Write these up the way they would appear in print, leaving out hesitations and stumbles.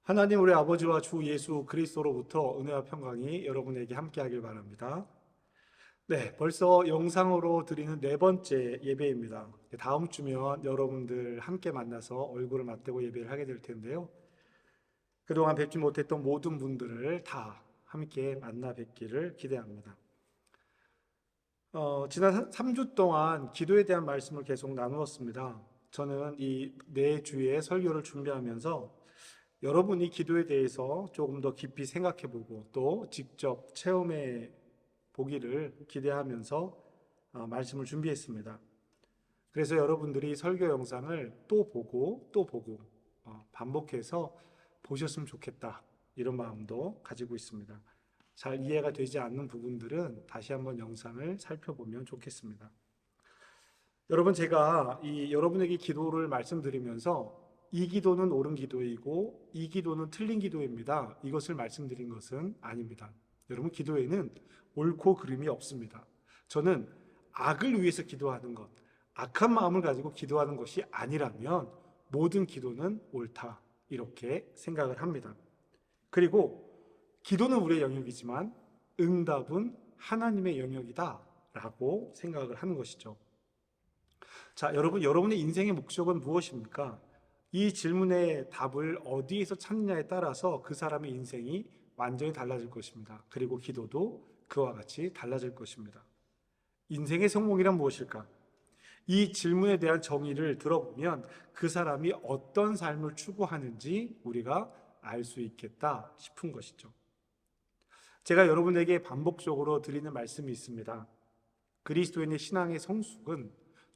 하나님 우리 아버지와 주 예수 그리스도로부터 은혜와 평강이 여러분에게 함께하길 바랍니다. 네, 벌써 영상으로 드리는 네 번째 예배입니다. 다음 주면 여러분들 함께 만나서 얼굴을 맞대고 예배를 하게 될 텐데요. 그동안 뵙지 못했던 모든 분들을 다 함께 만나 뵙기를 기대합니다. 지난 3주 동안 기도에 대한 말씀을 계속 나누었습니다. 저는 이 네 주의 설교를 준비하면서 여러분이 기도에 대해서 조금 더 깊이 생각해 보고 또 직접 체험해 보기를 기대하면서 말씀을 준비했습니다. 그래서 여러분들이 설교 영상을 또 보고 또 보고 반복해서 보셨으면 좋겠다, 이런 마음도 가지고 있습니다. 잘 이해가 되지 않는 부분들은 다시 한번 영상을 살펴보면 좋겠습니다. 여러분, 제가 여러분에게 기도를 말씀드리면서 이 기도는 옳은 기도이고 이 기도는 틀린 기도입니다, 이것을 말씀드린 것은 아닙니다. 여러분, 기도에는 옳고 그름이 없습니다. 저는 악을 위해서 기도하는 것, 악한 마음을 가지고 기도하는 것이 아니라면 모든 기도는 옳다, 이렇게 생각을 합니다. 그리고 기도는 우리의 영역이지만 응답은 하나님의 영역이다 라고 생각을 하는 것이죠. 자, 여러분, 여러분의 인생의 목적은 무엇입니까? 이 질문의 답을 어디에서 찾느냐에 따라서 그 사람의 인생이 완전히 달라질 것입니다. 그리고 기도도 그와 같이 달라질 것입니다. 인생의 성공이란 무엇일까? 이 질문에 대한 정의를 들어보면 그 사람이 어떤 삶을 추구하는지 우리가 알 수 있겠다 싶은 것이죠. 제가 여러분에게 반복적으로 드리는 말씀이 있습니다. 그리스도인의 신앙의 성숙은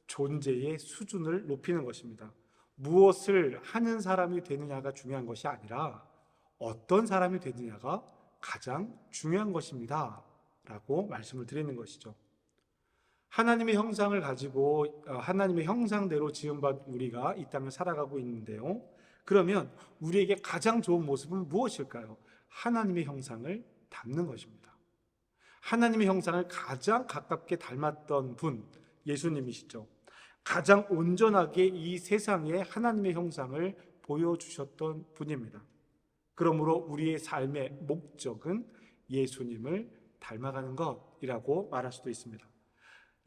존재의 수준을 높이는 것입니다. 무엇을 하는 사람이 되느냐가 중요한 것이 아니라 어떤 사람이 되느냐가 가장 중요한 것입니다 라고 말씀을 드리는 것이죠. 하나님의 형상을 가지고 하나님의 형상대로 지음받은 우리가 이 땅을 살아가고 있는데요, 그러면 우리에게 가장 좋은 모습은 무엇일까요? 하나님의 형상을 닮는 것입니다. 하나님의 형상을 가장 가깝게 닮았던 분, 예수님이시죠. 가장 온전하게 이 세상에 하나님의 형상을 보여주셨던 분입니다. 그러므로 우리의 삶의 목적은 예수님을 닮아가는 것이라고 말할 수도 있습니다.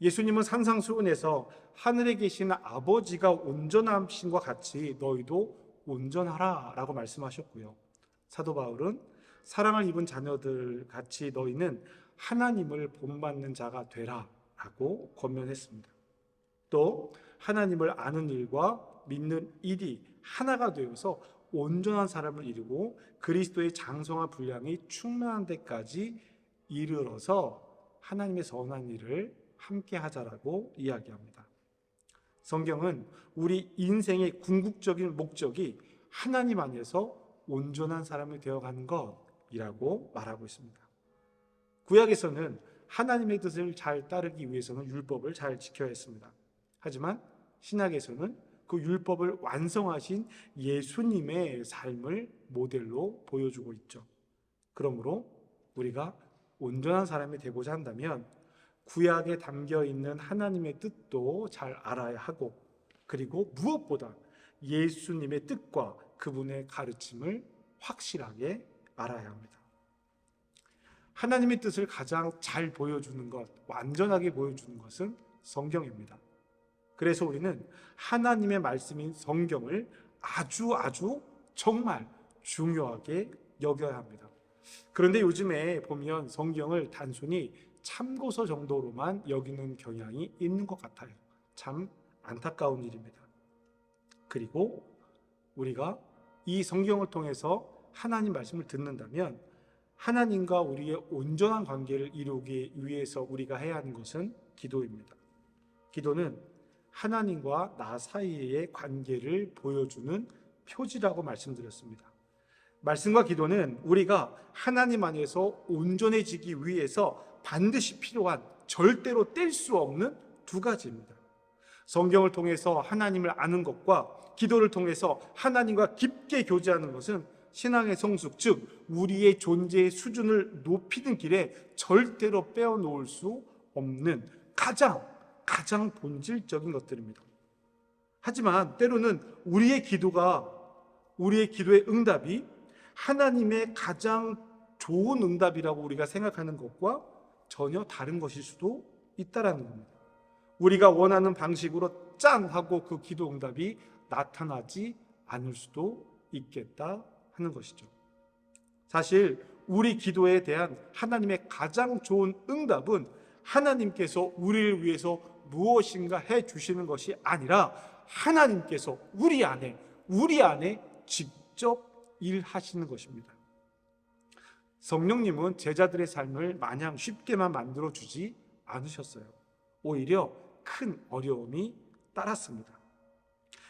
예수님은 산상수훈에서 하늘에 계신 아버지가 온전하신 것 같이 너희도 온전하라 라고 말씀하셨고요. 사도 바울은 사랑을 입은 자녀들 같이 너희는 하나님을 본받는 자가 되라 라고 권면했습니다. 또 하나님을 아는 일과 믿는 일이 하나가 되어서 온전한 사람을 이루고 그리스도의 장성한 분량이 충만한 데까지 이르러서 하나님의 선한 일을 함께 하자라고 이야기합니다. 성경은 우리 인생의 궁극적인 목적이 하나님 안에서 온전한 사람이 되어가는 것이라고 말하고 있습니다. 구약에서는 하나님의 뜻을 잘 따르기 위해서는 율법을 잘 지켜야 했습니다. 하지만 신약에서는 그 율법을 완성하신 예수님의 삶을 모델로 보여주고 있죠. 그러므로 우리가 온전한 사람이 되고자 한다면 구약에 담겨 있는 하나님의 뜻도 잘 알아야 하고, 그리고 무엇보다 예수님의 뜻과 그분의 가르침을 확실하게 알아야 합니다. 하나님의 뜻을 가장 잘 보여주는 것, 완전하게 보여주는 것은 성경입니다. 그래서 우리는 하나님의 말씀인 성경을 아주 정말 중요하게 여겨야 합니다. 그런데 요즘에 보면 성경을 단순히 참고서 정도로만 여기는 경향이 있는 것 같아요. 참 안타까운 일입니다. 그리고 우리가 이 성경을 통해서 하나님 말씀을 듣는다면 하나님과 우리의 온전한 관계를 이루기 위해서 우리가 해야 하는 것은 기도입니다. 기도는 하나님과 나 사이의 관계를 보여주는 표지라고 말씀드렸습니다. 말씀과 기도는 우리가 하나님 안에서 온전해지기 위해서 반드시 필요한, 절대로 뗄 수 없는 두 가지입니다. 성경을 통해서 하나님을 아는 것과 기도를 통해서 하나님과 깊게 교제하는 것은 신앙의 성숙, 즉 우리의 존재의 수준을 높이는 길에 절대로 빼어놓을 수 없는 가장 본질적인 것들입니다. 하지만 때로는 우리의 기도의 응답이 하나님의 가장 좋은 응답이라고 우리가 생각하는 것과 전혀 다른 것일 수도 있다라는 겁니다. 우리가 원하는 방식으로 짠 하고 그 기도 응답이 나타나지 않을 수도 있겠다 하는 것이죠. 사실 우리 기도에 대한 하나님의 가장 좋은 응답은 하나님께서 우리를 위해서 무엇인가 해 주시는 것이 아니라 하나님께서 우리 안에 직접 일하시는 것입니다. 성령님은 제자들의 삶을 마냥 쉽게만 만들어 주지 않으셨어요. 오히려 큰 어려움이 따랐습니다.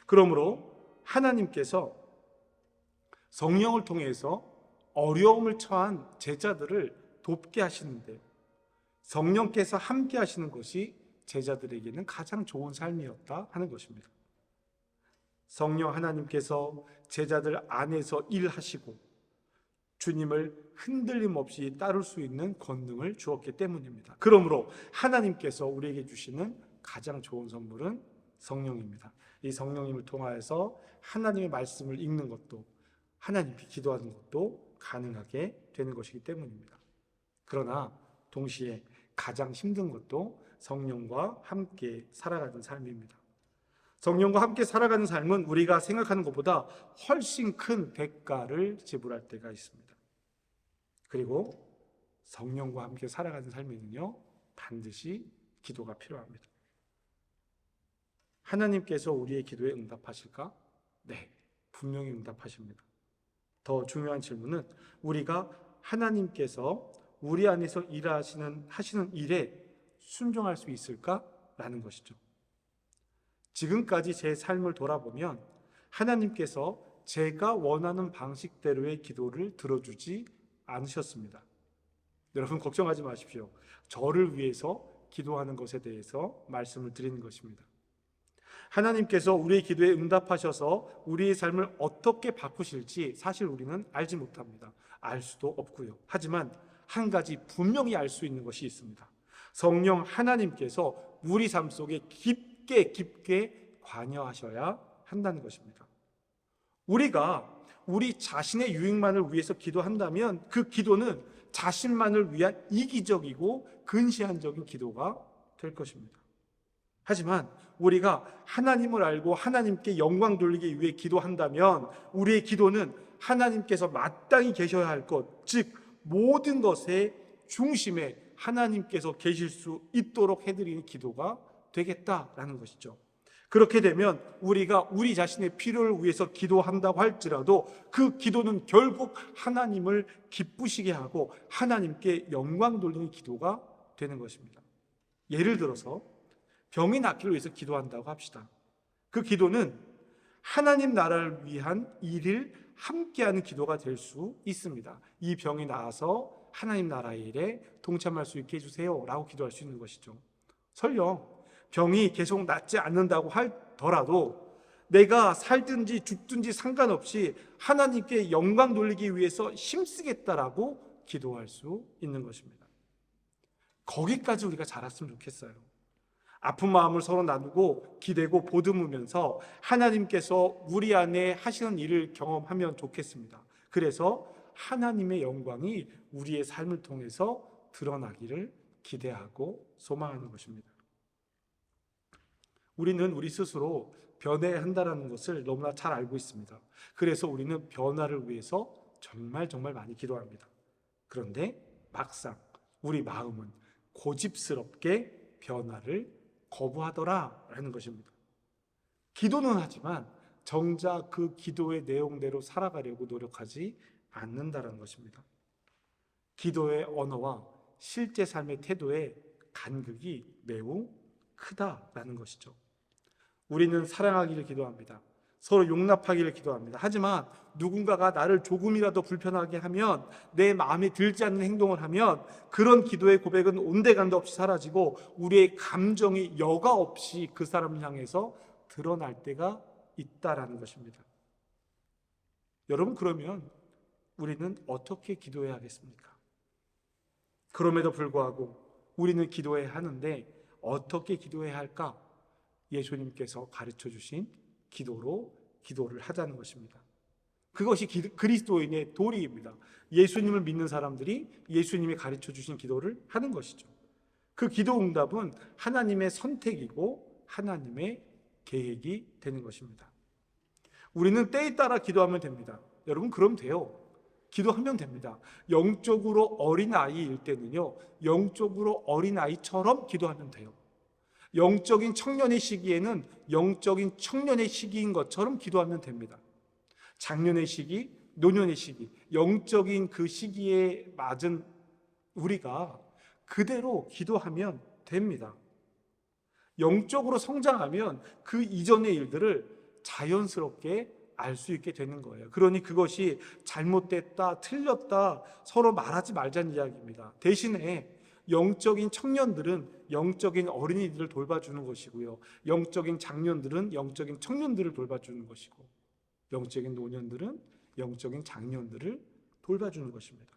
그러므로 하나님께서 성령을 통해서 어려움을 처한 제자들을 돕게 하시는데, 성령께서 함께 하시는 것이 제자들에게는 가장 좋은 삶이었다 하는 것입니다. 성령 하나님께서 제자들 안에서 일하시고 주님을 흔들림 없이 따를 수 있는 권능을 주었기 때문입니다. 그러므로 하나님께서 우리에게 주시는 가장 좋은 선물은 성령입니다. 이 성령님을 통하여서 하나님의 말씀을 읽는 것도, 하나님께 기도하는 것도 가능하게 되는 것이기 때문입니다. 그러나 동시에 가장 힘든 것도 성령과 함께 살아가는 삶입니다. 성령과 함께 살아가는 삶은 우리가 생각하는 것보다 훨씬 큰 대가를 지불할 때가 있습니다. 그리고 성령과 함께 살아가는 삶에는요, 반드시 기도가 필요합니다. 하나님께서 우리의 기도에 응답하실까? 네, 분명히 응답하십니다. 더 중요한 질문은 우리가 하나님께서 우리 안에서 하시는 일에 순종할 수 있을까라는 것이죠. 지금까지 제 삶을 돌아보면 하나님께서 제가 원하는 방식대로의 기도를 들어주지 않으셨습니다. 여러분 걱정하지 마십시오. 저를 위해서 기도하는 것에 대해서 말씀을 드리는 것입니다. 하나님께서 우리의 기도에 응답하셔서 우리의 삶을 어떻게 바꾸실지 사실 우리는 알지 못합니다. 알 수도 없고요. 하지만 한 가지 분명히 알 수 있는 것이 있습니다. 성령 하나님께서 우리 삶 속에 깊게 관여하셔야 한다는 것입니다. 우리가 우리 자신의 유익만을 위해서 기도한다면 그 기도는 자신만을 위한 이기적이고 근시안적인 기도가 될 것입니다. 하지만 우리가 하나님을 알고 하나님께 영광 돌리기 위해 기도한다면 우리의 기도는 하나님께서 마땅히 계셔야 할 것, 즉 모든 것의 중심에 하나님께서 계실 수 있도록 해드리는 기도가 되겠다라는 것이죠. 그렇게 되면 우리가 우리 자신의 필요를 위해서 기도한다고 할지라도 그 기도는 결국 하나님을 기쁘시게 하고 하나님께 영광 돌리는 기도가 되는 것입니다. 예를 들어서 병이 낫기를 위해서 기도한다고 합시다. 그 기도는 하나님 나라를 위한 일을 함께하는 기도가 될 수 있습니다. 이 병이 나아서 하나님 나라의 일에 동참할 수 있게 해주세요 라고 기도할 수 있는 것이죠. 설령 병이 계속 낫지 않는다고 하더라도 내가 살든지 죽든지 상관없이 하나님께 영광 돌리기 위해서 힘쓰겠다라고 기도할 수 있는 것입니다. 거기까지 우리가 자랐으면 좋겠어요. 아픈 마음을 서로 나누고 기대고 보듬으면서 하나님께서 우리 안에 하시는 일을 경험하면 좋겠습니다. 그래서 하나님의 영광이 우리의 삶을 통해서 드러나기를 기대하고 소망하는 것입니다. 우리는 우리 스스로 변해야 한다는 것을 너무나 잘 알고 있습니다. 그래서 우리는 변화를 위해서 정말 많이 기도합니다. 그런데 막상 우리 마음은 고집스럽게 변화를 거부하더라라는 것입니다. 기도는 하지만 정작 그 기도의 내용대로 살아가려고 노력하지 않는다는 것입니다. 기도의 언어와 실제 삶의 태도의 간극이 매우 크다라는 것이죠. 우리는 사랑하기를 기도합니다. 서로 용납하기를 기도합니다. 하지만 누군가가 나를 조금이라도 불편하게 하면, 내 마음에 들지 않는 행동을 하면 그런 기도의 고백은 온데간데 없이 사라지고 우리의 감정이 여과 없이 그 사람을 향해서 드러날 때가 있다라는 것입니다. 여러분, 그러면 우리는 어떻게 기도해야 하겠습니까? 그럼에도 불구하고 우리는 기도해야 하는데 어떻게 기도해야 할까? 예수님께서 가르쳐 주신 기도로 기도를 하자는 것입니다. 그것이 그리스도인의 도리입니다. 예수님을 믿는 사람들이 예수님이 가르쳐 주신 기도를 하는 것이죠. 그 기도 응답은 하나님의 선택이고 하나님의 계획이 되는 것입니다. 우리는 때에 따라 기도하면 됩니다. 여러분, 그럼 돼요. 기도하면 됩니다. 영적으로 어린아이일 때는요, 영적으로 어린아이처럼 기도하면 돼요. 영적인 청년의 시기에는 영적인 청년의 시기인 것처럼 기도하면 됩니다. 장년의 시기, 노년의 시기, 영적인 그 시기에 맞은 우리가 그대로 기도하면 됩니다. 영적으로 성장하면 그 이전의 일들을 자연스럽게 알 수 있게 되는 거예요. 그러니 그것이 잘못됐다, 틀렸다 서로 말하지 말자는 이야기입니다. 대신에 영적인 청년들은 영적인 어린이들을 돌봐주는 것이고요, 영적인 장년들은 영적인 청년들을 돌봐주는 것이고, 영적인 노년들은 영적인 장년들을 돌봐주는 것입니다.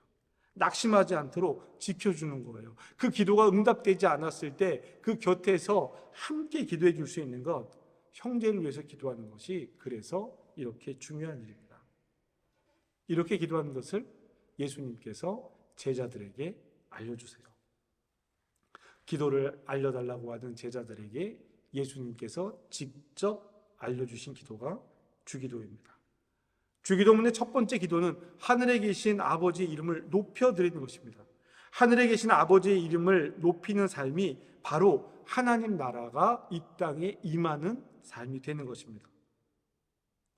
낙심하지 않도록 지켜주는 거예요. 그 기도가 응답되지 않았을 때 그 곁에서 함께 기도해 줄 수 있는 것, 형제를 위해서 기도하는 것이 그래서 이렇게 중요한 일입니다. 이렇게 기도하는 것을 예수님께서 제자들에게 알려주세요. 기도를 알려달라고 하는 제자들에게 예수님께서 직접 알려주신 기도가 주기도입니다. 주기도문의 첫 번째 기도는 하늘에 계신 아버지의 이름을 높여드리는 것입니다. 하늘에 계신 아버지의 이름을 높이는 삶이 바로 하나님 나라가 이 땅에 임하는 삶이 되는 것입니다.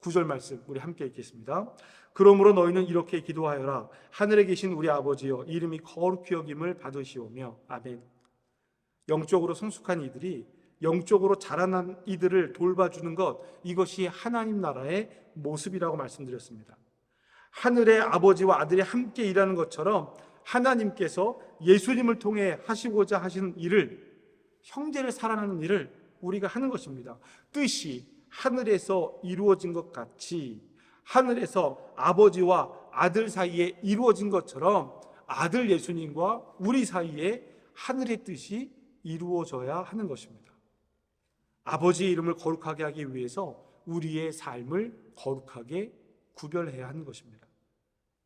9절 말씀 우리 함께 읽겠습니다. 그러므로 너희는 이렇게 기도하여라. 하늘에 계신 우리 아버지여, 이름이 거룩히 여김을 받으시오며. 아멘. 영적으로 성숙한 이들이, 영적으로 자라난 이들을 돌봐주는 것, 이것이 하나님 나라의 모습이라고 말씀드렸습니다. 하늘의 아버지와 아들이 함께 일하는 것처럼 하나님께서 예수님을 통해 하시고자 하시는 일을, 형제를 사랑하는 일을 우리가 하는 것입니다. 뜻이 하늘에서 이루어진 것 같이 하늘에서 아버지와 아들 사이에 이루어진 것처럼 아들 예수님과 우리 사이에 하늘의 뜻이 이루어져야 하는 것입니다. 아버지의 이름을 거룩하게 하기 위해서 우리의 삶을 거룩하게 구별해야 하는 것입니다.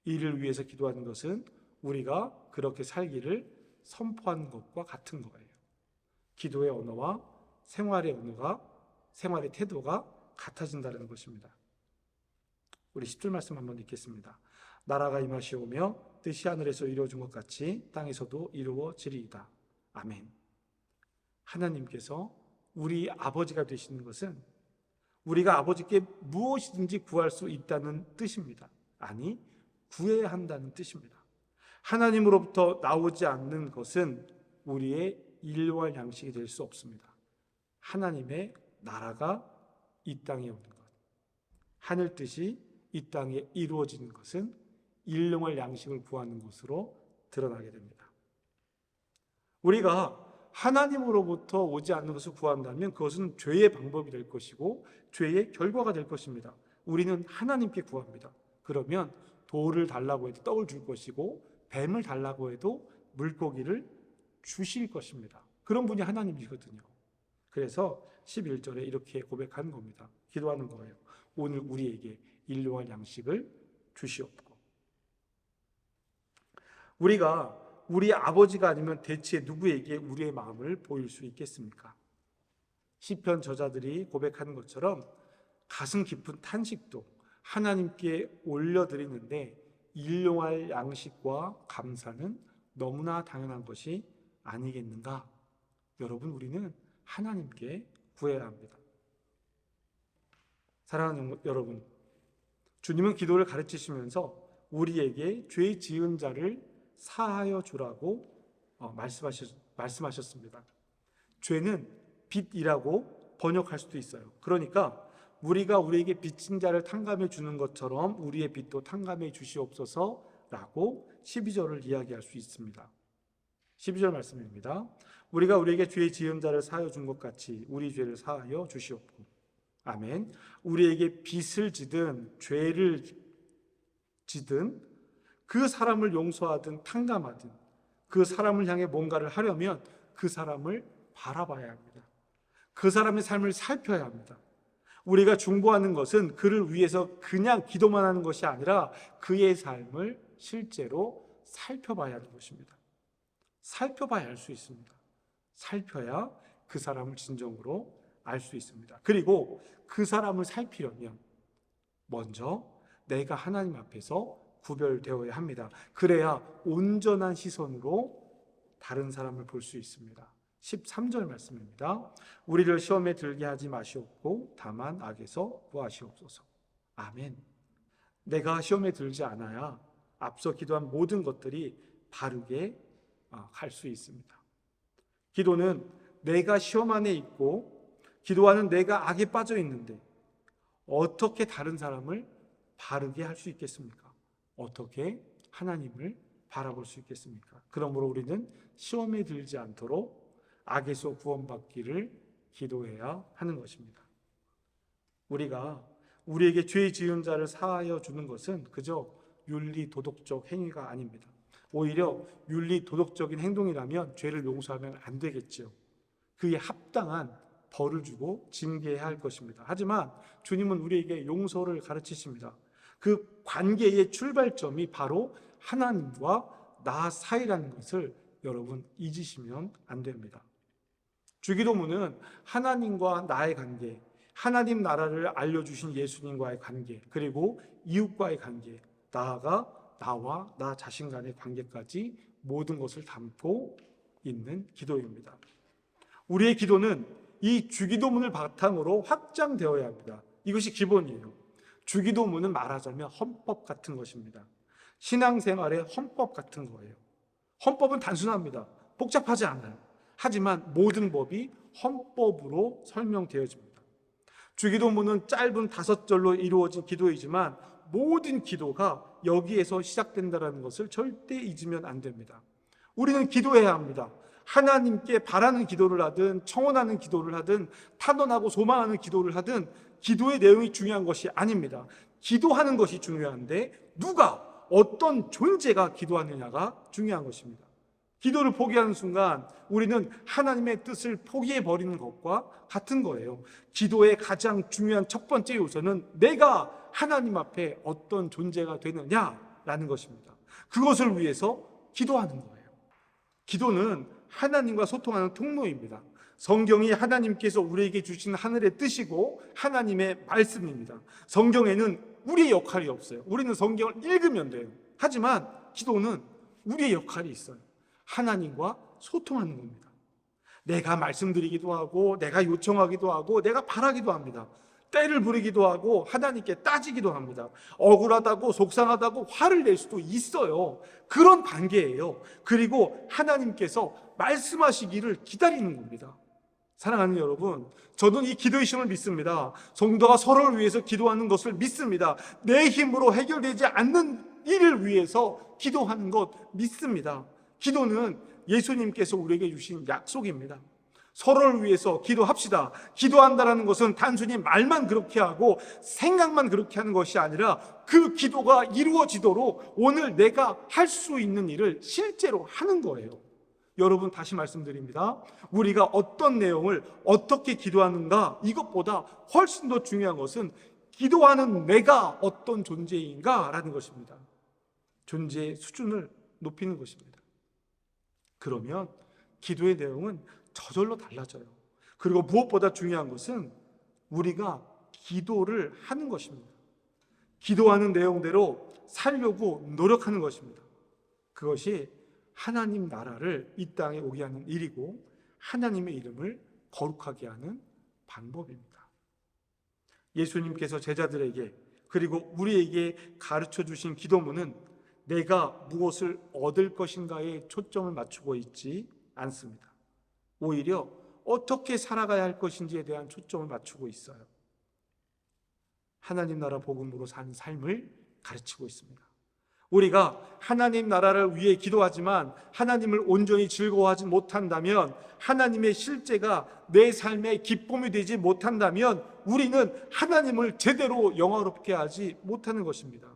이를 위해서 기도하는 것은 우리가 그렇게 살기를 선포하는 것과 같은 거예요. 기도의 언어와 생활의 언어가, 생활의 태도가 같아진다는 것입니다. 우리 10절 말씀 한번 읽겠습니다. 나라가 임하시오며 뜻이 하늘에서 이루어진 것 같이 땅에서도 이루어지리이다. 아멘. 하나님께서 우리 아버지가 되시는 것은 우리가 아버지께 무엇이든지 구할 수 있다는 뜻입니다. 아니, 구해야 한다는 뜻입니다. 하나님으로부터 나오지 않는 것은 우리의 일용할 양식이 될 수 없습니다. 하나님의 나라가 이 땅에 오는 것, 하늘 뜻이 이 땅에 이루어지는 것은 일용할 양식을 구하는 것으로 드러나게 됩니다. 우리가 하나님으로부터 오지 않는 것을 구한다면 그것은 죄의 방법이 될 것이고 죄의 결과가 될 것입니다. 우리는 하나님께 구합니다. 그러면 돌을 달라고 해도 떡을 줄 것이고 뱀을 달라고 해도 물고기를 주실 것입니다. 그런 분이 하나님이거든요. 그래서 11절에 이렇게 고백하는 겁니다. 기도하는 거예요. 오늘 우리에게 일용할 양식을 주시옵고. 우리가 우리 아버지가 아니면 대체 누구에게 우리의 마음을 보일 수 있겠습니까? 시편 저자들이 고백하는 것처럼 가슴 깊은 탄식도 하나님께 올려드리는데 일용할 양식과 감사는 너무나 당연한 것이 아니겠는가? 여러분, 우리는 하나님께 구해야 합니다. 사랑하는 여러분, 주님은 기도를 가르치시면서 우리에게 죄 지은 자를 사하여 주라고 말씀하셨습니다. 죄는 빚이라고 번역할 수도 있어요. 그러니까 우리가 우리에게 빚진 자를 탕감해 주는 것처럼 우리의 빚도 탕감해 주시옵소서라고 12절을 이야기할 수 있습니다. 12절 말씀입니다. 우리가 우리에게 죄 지은 자를 사하여 준 것 같이 우리 죄를 사하여 주시옵고. 아멘. 우리에게 빚을 지든 죄를 지든 그 사람을 용서하든 탕감하든 그 사람을 향해 뭔가를 하려면 그 사람을 바라봐야 합니다. 그 사람의 삶을 살펴야 합니다. 우리가 중보하는 것은 그를 위해서 그냥 기도만 하는 것이 아니라 그의 삶을 실제로 살펴봐야 하는 것입니다. 살펴봐야 알 수 있습니다. 살펴야 그 사람을 진정으로 알 수 있습니다. 그리고 그 사람을 살피려면 먼저 내가 하나님 앞에서 구별되어야 합니다. 그래야 온전한 시선으로 다른 사람을 볼 수 있습니다. 13절 말씀입니다. 우리를 시험에 들게 하지 마시옵고 다만 악에서 구하시옵소서. 아멘. 내가 시험에 들지 않아야 앞서 기도한 모든 것들이 바르게 갈 수 있습니다. 기도는 내가 시험 안에 있고 기도하는 내가 악에 빠져 있는데 어떻게 다른 사람을 바르게 할 수 있겠습니까? 어떻게 하나님을 바라볼 수 있겠습니까? 그러므로 우리는 시험에 들지 않도록 악에서 구원받기를 기도해야 하는 것입니다. 우리가 우리에게 죄 지은 자를 사하여 주는 것은 그저 윤리 도덕적 행위가 아닙니다. 오히려 윤리 도덕적인 행동이라면 죄를 용서하면 안 되겠죠. 그에 합당한 벌을 주고 징계해야 할 것입니다. 하지만 주님은 우리에게 용서를 가르치십니다. 그 관계의 출발점이 바로 하나님과 나 사이라는 것을 여러분 잊으시면 안 됩니다. 주기도문은 하나님과 나의 관계, 하나님 나라를 알려주신 예수님과의 관계, 그리고 이웃과의 관계, 나아가 나와 나 자신 간의 관계까지 모든 것을 담고 있는 기도입니다. 우리의 기도는 이 주기도문을 바탕으로 확장되어야 합니다. 이것이 기본이에요. 주기도문은 말하자면 헌법 같은 것입니다. 신앙생활의 헌법 같은 거예요. 헌법은 단순합니다. 복잡하지 않아요. 하지만 모든 법이 헌법으로 설명되어집니다. 주기도문은 짧은 5절로 이루어진 기도이지만 모든 기도가 여기에서 시작된다는 것을 절대 잊으면 안 됩니다. 우리는 기도해야 합니다. 하나님께 바라는 기도를 하든 청원하는 기도를 하든 탄원하고 소망하는 기도를 하든 기도의 내용이 중요한 것이 아닙니다. 기도하는 것이 중요한데 누가 어떤 존재가 기도하느냐가 중요한 것입니다. 기도를 포기하는 순간 우리는 하나님의 뜻을 포기해버리는 것과 같은 거예요. 기도의 가장 중요한 첫 번째 요소는 내가 하나님 앞에 어떤 존재가 되느냐라는 것입니다. 그것을 위해서 기도하는 거예요. 기도는 하나님과 소통하는 통로입니다. 성경이 하나님께서 우리에게 주신 하늘의 뜻이고 하나님의 말씀입니다. 성경에는 우리의 역할이 없어요. 우리는 성경을 읽으면 돼요. 하지만 기도는 우리의 역할이 있어요. 하나님과 소통하는 겁니다. 내가 말씀드리기도 하고 내가 요청하기도 하고 내가 바라기도 합니다. 때를 부리기도 하고 하나님께 따지기도 합니다. 억울하다고 속상하다고 화를 낼 수도 있어요. 그런 관계예요. 그리고 하나님께서 말씀하시기를 기다리는 겁니다. 사랑하는 여러분, 저는 이 기도의 힘을 믿습니다. 성도가 서로를 위해서 기도하는 것을 믿습니다. 내 힘으로 해결되지 않는 일을 위해서 기도하는 것 믿습니다. 기도는 예수님께서 우리에게 주신 약속입니다. 서로를 위해서 기도합시다. 기도한다는 것은 단순히 말만 그렇게 하고 생각만 그렇게 하는 것이 아니라 그 기도가 이루어지도록 오늘 내가 할 수 있는 일을 실제로 하는 거예요. 여러분, 다시 말씀드립니다. 우리가 어떤 내용을 어떻게 기도하는가, 이것보다 훨씬 더 중요한 것은 기도하는 내가 어떤 존재인가라는 것입니다. 존재의 수준을 높이는 것입니다. 그러면 기도의 내용은 저절로 달라져요. 그리고 무엇보다 중요한 것은 우리가 기도를 하는 것입니다. 기도하는 내용대로 살려고 노력하는 것입니다. 그것이 하나님 나라를 이 땅에 오게 하는 일이고 하나님의 이름을 거룩하게 하는 방법입니다. 예수님께서 제자들에게 그리고 우리에게 가르쳐 주신 기도문은 내가 무엇을 얻을 것인가에 초점을 맞추고 있지 않습니다. 오히려 어떻게 살아가야 할 것인지에 대한 초점을 맞추고 있어요. 하나님 나라 복음으로 사는 삶을 가르치고 있습니다. 우리가 하나님 나라를 위해 기도하지만 하나님을 온전히 즐거워하지 못한다면, 하나님의 실제가 내 삶의 기쁨이 되지 못한다면 우리는 하나님을 제대로 영화롭게 하지 못하는 것입니다.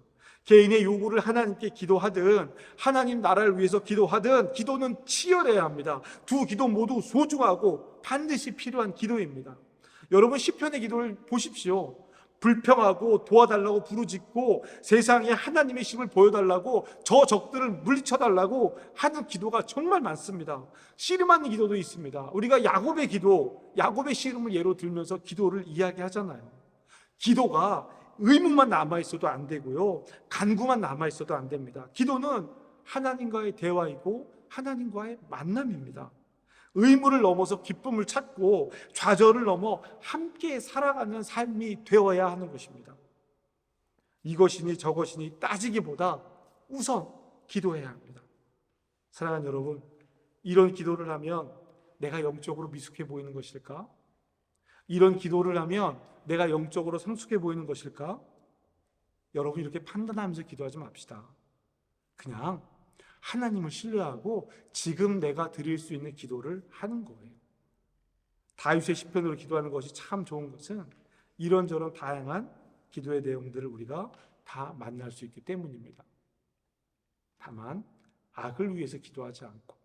개인의 요구를 하나님께 기도하든 하나님 나라를 위해서 기도하든 기도는 치열해야 합니다. 두 기도 모두 소중하고 반드시 필요한 기도입니다. 여러분 시편의 기도를 보십시오. 불평하고 도와달라고 부르짖고 세상에 하나님의 힘을 보여달라고 저 적들을 물리쳐달라고 하는 기도가 정말 많습니다. 씨름하는 기도도 있습니다. 우리가 야곱의 기도, 야곱의 씨름을 예로 들면서 기도를 이야기하잖아요. 기도가 의무만 남아있어도 안 되고요, 간구만 남아있어도 안 됩니다. 기도는 하나님과의 대화이고 하나님과의 만남입니다. 의무를 넘어서 기쁨을 찾고 좌절을 넘어 함께 살아가는 삶이 되어야 하는 것입니다. 이것이니 저것이니 따지기보다 우선 기도해야 합니다. 사랑하는 여러분, 이런 기도를 하면 내가 영적으로 미숙해 보이는 것일까? 이런 기도를 하면 내가 영적으로 성숙해 보이는 것일까? 여러분, 이렇게 판단하면서 기도하지 맙시다. 그냥 하나님을 신뢰하고 지금 내가 드릴 수 있는 기도를 하는 거예요. 다윗의 시편으로 기도하는 것이 참 좋은 것은 이런저런 다양한 기도의 내용들을 우리가 다 만날 수 있기 때문입니다. 다만 악을 위해서 기도하지 않고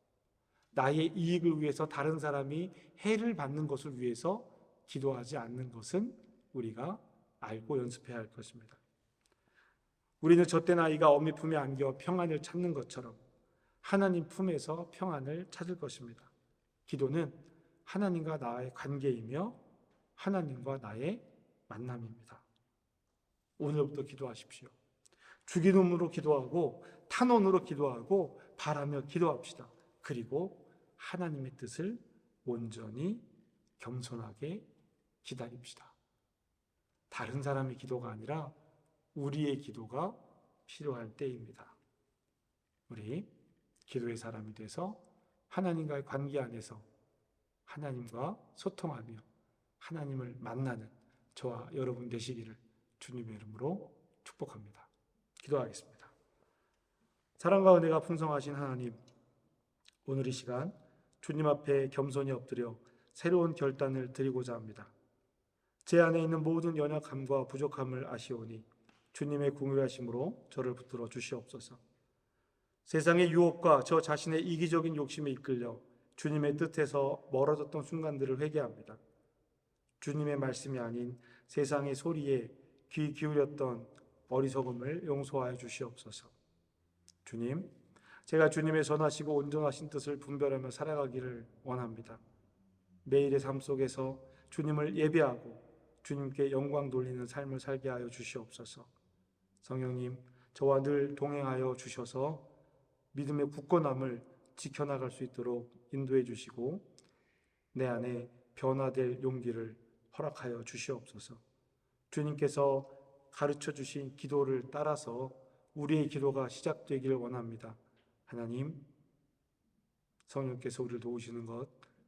나의 이익을 위해서 다른 사람이 해를 받는 것을 위해서 기도하지 않는 것은 우리가 알고 연습해야 할 것입니다. 우리는 젖된 아이가 어미 품에 안겨 평안을 찾는 것처럼 하나님 품에서 평안을 찾을 것입니다. 기도는 하나님과 나의 관계이며 하나님과 나의 만남입니다. 오늘부터 기도하십시오. 주기도문으로 기도하고 탄원으로 기도하고 바라며 기도합시다. 그리고 하나님의 뜻을 온전히 겸손하게 기다립시다. 다른 사람의 기도가 아니라 우리의 기도가 필요할 때입니다. 우리 기도의 사람이 돼서 하나님과의 관계 안에서 하나님과 소통하며 하나님을 만나는 저와 여러분 되시기를 주님의 이름으로 축복합니다. 기도하겠습니다. 사랑과 은혜가 풍성하신 하나님, 오늘 이 시간 주님 앞에 겸손히 엎드려 새로운 결단을 드리고자 합니다. 제 안에 있는 모든 연약함과 부족함을 아시오니 주님의 긍휼하심으로 저를 붙들어 주시옵소서. 세상의 유혹과 저 자신의 이기적인 욕심에 이끌려 주님의 뜻에서 멀어졌던 순간들을 회개합니다. 주님의 말씀이 아닌 세상의 소리에 귀 기울였던 어리석음을 용서하여 주시옵소서. 주님, 제가 주님의 선하시고 온전하신 뜻을 분별하며 살아가기를 원합니다. 매일의 삶 속에서 주님을 예배하고 주님께 영광 돌리는 삶을 살게 하여 주시옵소서. 성령님, 저와 늘 동행하여 주셔서 믿음의 굳건함을 지켜나갈 수 있도록 인도해 주시고 내 안에 변화될 용기를 허락하여 주시옵소서. 주님께서 가르쳐 주신 기도를 따라서 우리의 기도가 시작되기를 원합니다. 하나님, 성령께서 우리를 도우시는 것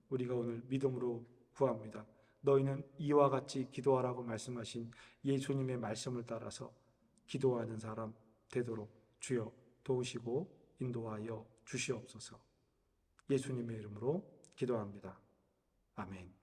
우리가 오늘 믿음으로 구합니다. 너희는 이와 같이 기도하라고 말씀하신 예수님의 말씀을 따라서 기도하는 사람 되도록 주여 도우시고 인도하여 주시옵소서. 예수님의 이름으로 기도합니다. 아멘.